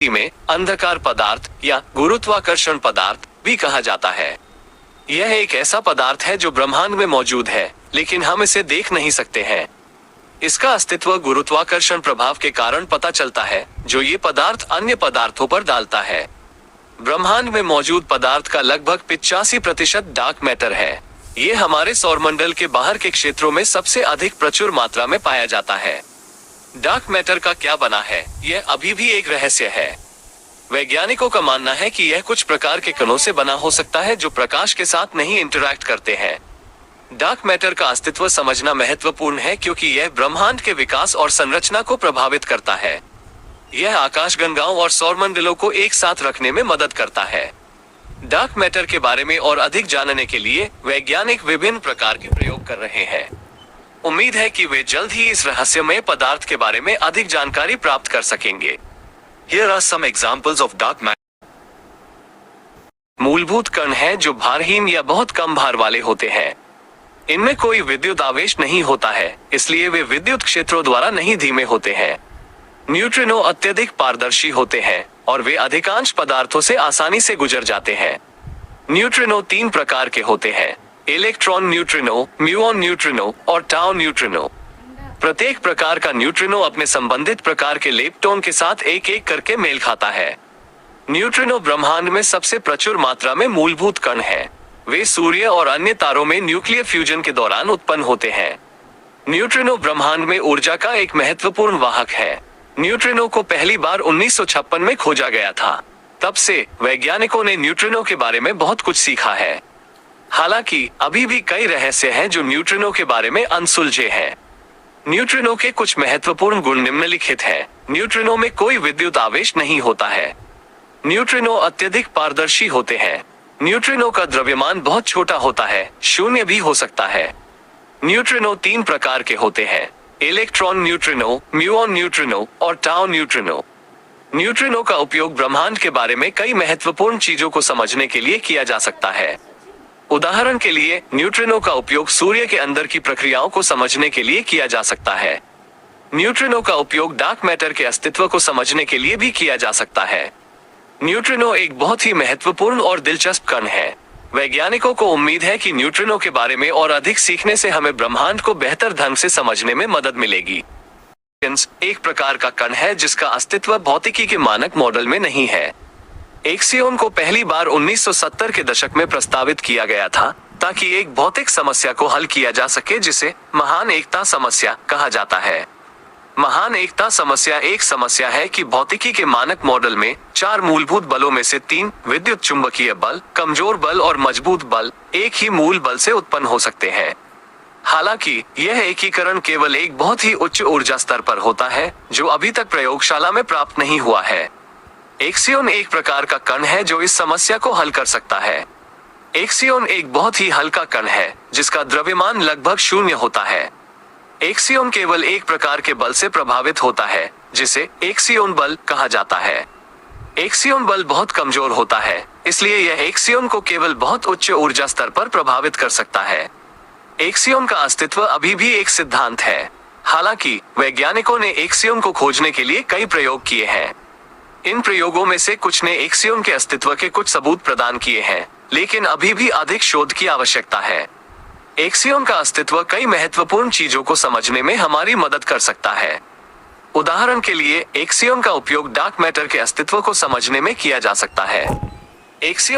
में अंधकार पदार्थ या गुरुत्वाकर्षण पदार्थ भी कहा जाता है। यह एक ऐसा पदार्थ है जो ब्रह्मांड में मौजूद है, लेकिन हम इसे देख नहीं सकते हैं। इसका अस्तित्व गुरुत्वाकर्षण प्रभाव के कारण पता चलता है, जो ये पदार्थ अन्य पदार्थों पर डालता है। ब्रह्मांड में मौजूद पदार्थ का लगभग 85% डार्क मैटर है। ये हमारे सौरमंडल के बाहर के क्षेत्रों में सबसे अधिक प्रचुर मात्रा में पाया जाता है। डार्क मैटर का क्या बना है, यह अभी भी एक रहस्य है। वैज्ञानिकों का मानना है कि यह कुछ प्रकार के कणों से बना हो सकता है जो प्रकाश के साथ नहीं इंटरैक्ट करते हैं। डार्क मैटर का अस्तित्व समझना महत्वपूर्ण है, क्योंकि यह ब्रह्मांड के विकास और संरचना को प्रभावित करता है। यह आकाशगंगाओं और सौरमंडलों को एक साथ रखने में मदद करता है। डार्क मैटर के बारे में और अधिक जानने के लिए वैज्ञानिक विभिन्न प्रकार के प्रयोग कर रहे हैं। उम्मीद है कि वे जल्द ही इस रहस्यमय पदार्थ के बारे में अधिक जानकारी प्राप्त कर सकेंगे। Here are some examples of dark matter. मूलभूत कण हैं जो भारहीन या बहुत कम भार वाले होते हैं। इनमें कोई विद्युत आवेश नहीं होता है, इसलिए वे विद्युत क्षेत्रों द्वारा नहीं धीमे होते हैं। न्यूट्रिनो अत्यधिक पारदर्शी होते हैं और वे अधिकांश पदार्थों से आसानी से गुजर जाते हैं। न्यूट्रिनो 3 प्रकार के होते हैं: इलेक्ट्रॉन न्यूट्रिनो, म्यूऑन न्यूट्रिनो और टाउ न्यूट्रिनो। प्रत्येक प्रकार का न्यूट्रिनो अपने संबंधित प्रकार के लेप्टोन के साथ एक एक करके मेल खाता है। न्यूट्रिनो ब्रह्मांड में सबसे प्रचुर मात्रा में मूलभूत कण हैं। वे सूर्य और अन्य तारों में न्यूक्लियर फ्यूजन के दौरान उत्पन्न होते हैं। न्यूट्रिनो ब्रह्मांड में ऊर्जा का एक महत्वपूर्ण वाहक है। न्यूट्रिनो को पहली बार 1956 में खोजा गया था। तब से वैज्ञानिकों ने न्यूट्रिनो के बारे में बहुत कुछ सीखा है। हालांकि अभी भी कई रहस्य हैं जो न्यूट्रिनो के बारे में अनसुलझे हैं। न्यूट्रिनो के कुछ महत्वपूर्ण गुण निम्नलिखित हैं। न्यूट्रिनो में कोई विद्युत आवेश नहीं होता है। न्यूट्रिनो अत्यधिक पारदर्शी होते हैं। न्यूट्रिनो का द्रव्यमान बहुत छोटा होता है, शून्य भी हो सकता है। न्यूट्रिनो 3 प्रकार के होते हैं: इलेक्ट्रॉन न्यूट्रिनो, म्यूऑन न्यूट्रिनो और टाउ न्यूट्रिनो। न्यूट्रिनो का उपयोग ब्रह्मांड के बारे में कई महत्वपूर्ण चीजों को समझने के लिए किया जा सकता है। उदाहरण के लिए, न्यूट्रिनो का उपयोग सूर्य के अंदर की प्रक्रियाओं को समझने के लिए किया जा सकता है। न्यूट्रिनो का उपयोग डार्क मैटर के अस्तित्व को समझने के लिए भी किया जा सकता है। न्यूट्रिनो एक बहुत ही महत्वपूर्ण और दिलचस्प कण है। वैज्ञानिकों को उम्मीद है कि न्यूट्रिनो के बारे में और अधिक सीखने से हमें ब्रह्मांड को बेहतर ढंग से समझने में मदद मिलेगी। एक प्रकार का कण है जिसका अस्तित्व भौतिकी के मानक मॉडल में नहीं है। एक्सियन को पहली बार 1970 के दशक में प्रस्तावित किया गया था, ताकि एक भौतिक समस्या को हल किया जा सके जिसे महान एकता समस्या कहा जाता है। महान एकता समस्या एक समस्या है कि भौतिकी के मानक मॉडल में 4 मूलभूत बलों में से 3 विद्युत चुंबकीय बल, कमजोर बल और मजबूत बल एक ही मूल बल से उत्पन्न हो सकते हैं। हालांकि यह एकीकरण केवल एक बहुत ही उच्च ऊर्जा स्तर पर होता है, जो अभी तक प्रयोगशाला में प्राप्त नहीं हुआ है। एक्सियन एक प्रकार का कण है जो इस समस्या को हल कर सकता है। एक्सियन एक बहुत ही हल्का कण है जिसका द्रव्यमान लगभग शून्य होता है। एक्सियन केवल एक प्रकार के बल से प्रभावित होता है, जिसे एक्सियन बल कहा जाता है। एक्सियन बल बहुत कमजोर होता है, इसलिए यह एक्सियन को केवल बहुत उच्च ऊर्जा स्तर पर प्रभावित कर सकता है। एक्सियन का अस्तित्व अभी भी एक सिद्धांत है। हालांकि वैज्ञानिकों ने एक्सियन को खोजने के लिए कई प्रयोग किए हैं। इन प्रयोगों में से कुछ ने एक्सियन के अस्तित्व के कुछ सबूत प्रदान किए हैं, लेकिन अभी भी अधिक शोध की आवश्यकता है। एक्सियन का अस्तित्व कई महत्वपूर्ण चीजों को समझने में हमारी मदद कर सकता है। उदाहरण के लिए, एक्सियन का उपयोग डार्क मैटर के अस्तित्व को समझने में किया जा सकता है। एक्सियन